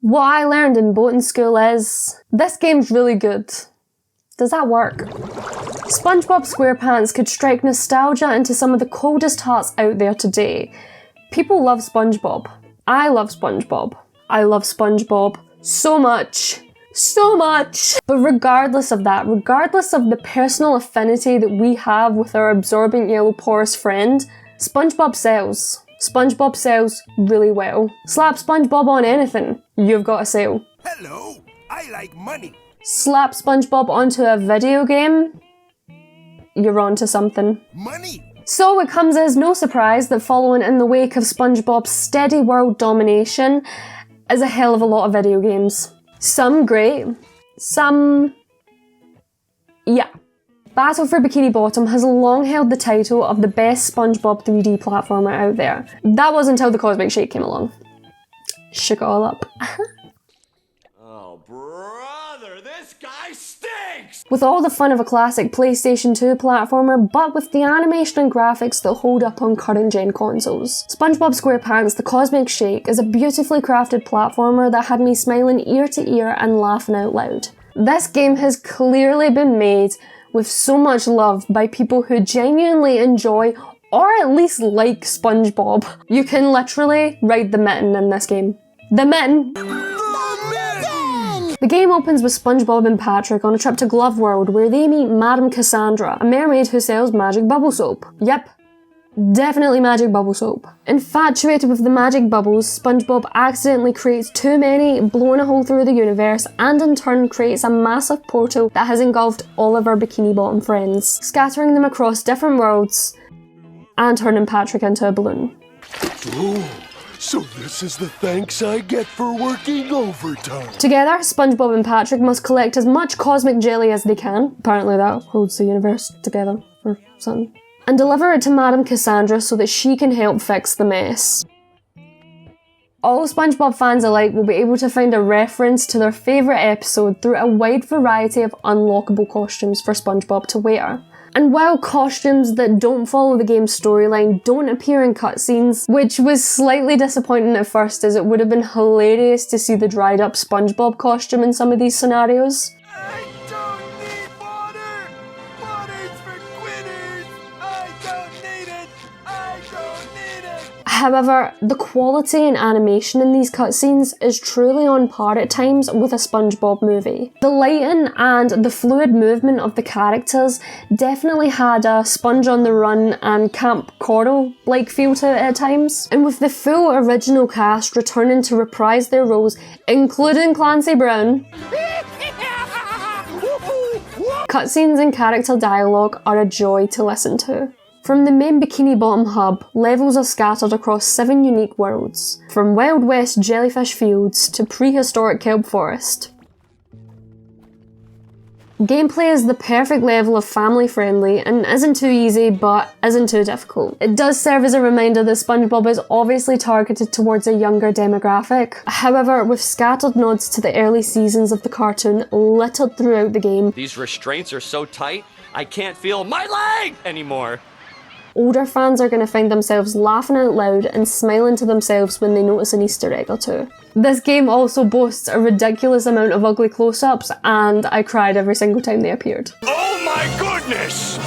What I learned in boating school is, this game's really good. Does that work? SpongeBob SquarePants could strike nostalgia into some of the coldest hearts out there today. People love SpongeBob. I love SpongeBob. I love SpongeBob so much. So much! But regardless of that, regardless of the personal affinity that we have with our absorbent yellow porous friend, SpongeBob sells. SpongeBob sells really well. Slap SpongeBob on anything, you've got a sale. Hello, I like money. Slap SpongeBob onto a video game, you're onto something. Money! So it comes as no surprise that following in the wake of SpongeBob's steady world domination is a hell of a lot of video games. Some great, some... yeah. Battle for Bikini Bottom has long held the title of the best SpongeBob 3D platformer out there. That was until the Cosmic Shake came along. Shook it all up. Oh, brother, this guy stinks! With all the fun of a classic PlayStation 2 platformer, but with the animation and graphics that hold up on current gen consoles. SpongeBob SquarePants The Cosmic Shake is a beautifully crafted platformer that had me smiling ear to ear and laughing out loud. This game has clearly been made with so much love by people who genuinely enjoy or at least like SpongeBob. You can literally ride the mitten in this game. The mitten! The game opens with SpongeBob and Patrick on a trip to Glove World where they meet Madame Cassandra, a mermaid who sells magic bubble soap. Yep, definitely magic bubble soap. Infatuated with the magic bubbles, SpongeBob accidentally creates too many, blowing a hole through the universe, and in turn creates a massive portal that has engulfed all of our Bikini Bottom friends, scattering them across different worlds and turning Patrick into a balloon. Oh, so this is the thanks I get for working overtime. Together, SpongeBob and Patrick must collect as much cosmic jelly as they can, apparently that holds the universe together or something, and deliver it to Madame Cassandra so that she can help fix the mess. All SpongeBob fans alike will be able to find a reference to their favourite episode through a wide variety of unlockable costumes for SpongeBob to wear. And while costumes that don't follow the game's storyline don't appear in cutscenes, which was slightly disappointing at first as it would have been hilarious to see the dried up SpongeBob costume in some of these scenarios. I don't need water! Water's for quitters! I don't need it! I don't need it! However, the quality and animation in these cutscenes is truly on par at times with a SpongeBob movie. The lighting and the fluid movement of the characters definitely had a Sponge on the Run and Camp Coral-like feel to it at times. And with the full original cast returning to reprise their roles, including Clancy Brown, cutscenes and character dialogue are a joy to listen to. From the main Bikini Bottom hub, levels are scattered across 7 unique worlds, from Wild West jellyfish fields to prehistoric kelp forest. Gameplay is the perfect level of family friendly and isn't too easy but isn't too difficult. It does serve as a reminder that SpongeBob is obviously targeted towards a younger demographic, however with scattered nods to the early seasons of the cartoon littered throughout the game. These restraints are so tight, I can't feel my leg anymore. Older fans are going to find themselves laughing out loud and smiling to themselves when they notice an Easter egg or two. This game also boasts a ridiculous amount of ugly close-ups, and I cried every single time they appeared. Oh my goodness!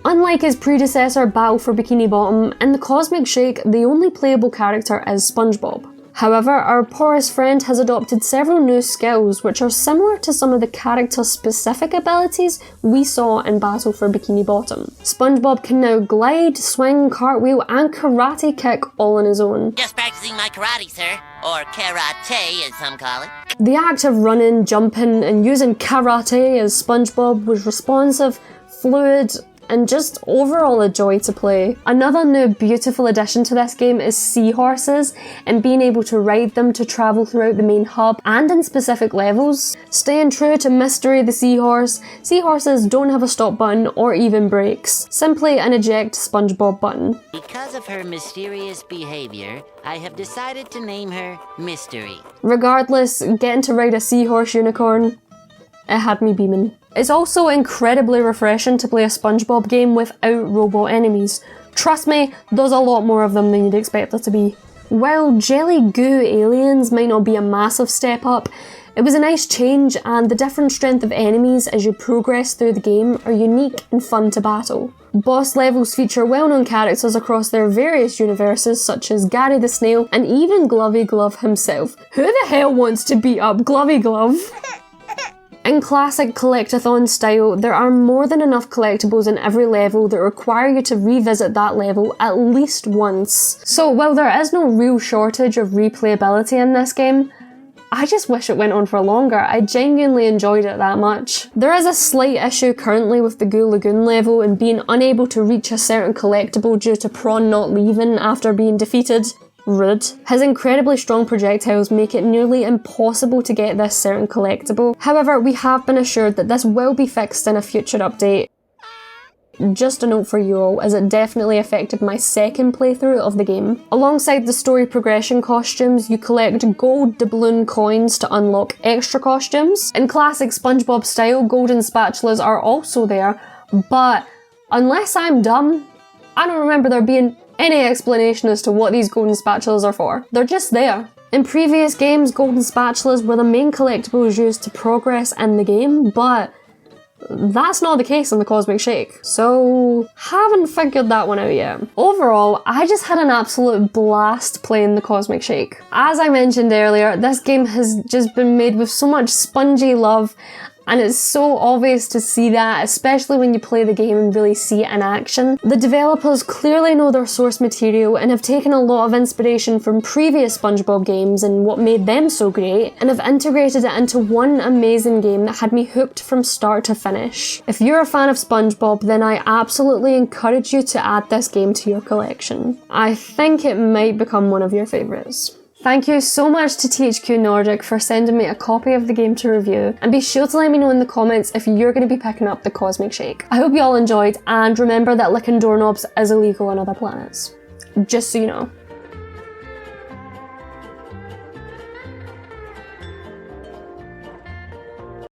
Unlike his predecessor Battle for Bikini Bottom, in the Cosmic Shake the only playable character is SpongeBob. However, our porous friend has adopted several new skills which are similar to some of the character-specific abilities we saw in Battle for Bikini Bottom. SpongeBob can now glide, swing, cartwheel and karate kick all on his own. Just practicing my karate, sir. Or karate, as some call it. The act of running, jumping and using karate as SpongeBob was responsive, fluid, and just overall a joy to play. Another new beautiful addition to this game is seahorses and being able to ride them to travel throughout the main hub and in specific levels. Staying true to Mystery the Seahorse, seahorses don't have a stop button or even brakes, simply an eject SpongeBob button. Because of her mysterious behavior, I have decided to name her Mystery. Regardless, getting to ride a seahorse unicorn, it had me beaming. It's also incredibly refreshing to play a SpongeBob game without robot enemies. Trust me, there's a lot more of them than you'd expect there to be. While jelly goo aliens might not be a massive step up, it was a nice change, and the different strength of enemies as you progress through the game are unique and fun to battle. Boss levels feature well-known characters across their various universes, such as Gary the Snail and even Glovey Glove himself. Who the hell wants to beat up Glovey Glove? In classic collectathon style, there are more than enough collectibles in every level that require you to revisit that level at least once. So while there is no real shortage of replayability in this game, I just wish it went on for longer. I genuinely enjoyed it that much. There is a slight issue currently with the Goo Lagoon level and being unable to reach a certain collectible due to Prawn not leaving after being defeated. Rude. His incredibly strong projectiles make it nearly impossible to get this certain collectible. However, we have been assured that this will be fixed in a future update. Just a note for you all, as it definitely affected my second playthrough of the game. Alongside the story progression costumes, you collect gold doubloon coins to unlock extra costumes. In classic SpongeBob style, golden spatulas are also there, but unless I'm dumb, I don't remember there being any explanation as to what these golden spatulas are for. They're just there. In previous games, golden spatulas were the main collectibles used to progress in the game, but that's not the case in the Cosmic Shake, so haven't figured that one out yet. Overall, I just had an absolute blast playing the Cosmic Shake. As I mentioned earlier, this game has just been made with so much spongy love, and it's so obvious to see that, especially when you play the game and really see it in action. The developers clearly know their source material and have taken a lot of inspiration from previous SpongeBob games and what made them so great, and have integrated it into one amazing game that had me hooked from start to finish. If you're a fan of SpongeBob, then I absolutely encourage you to add this game to your collection. I think it might become one of your favourites. Thank you so much to THQ Nordic for sending me a copy of the game to review, and be sure to let me know in the comments if you're going to be picking up the Cosmic Shake. I hope you all enjoyed, and remember that licking doorknobs is illegal on other planets. Just so you know.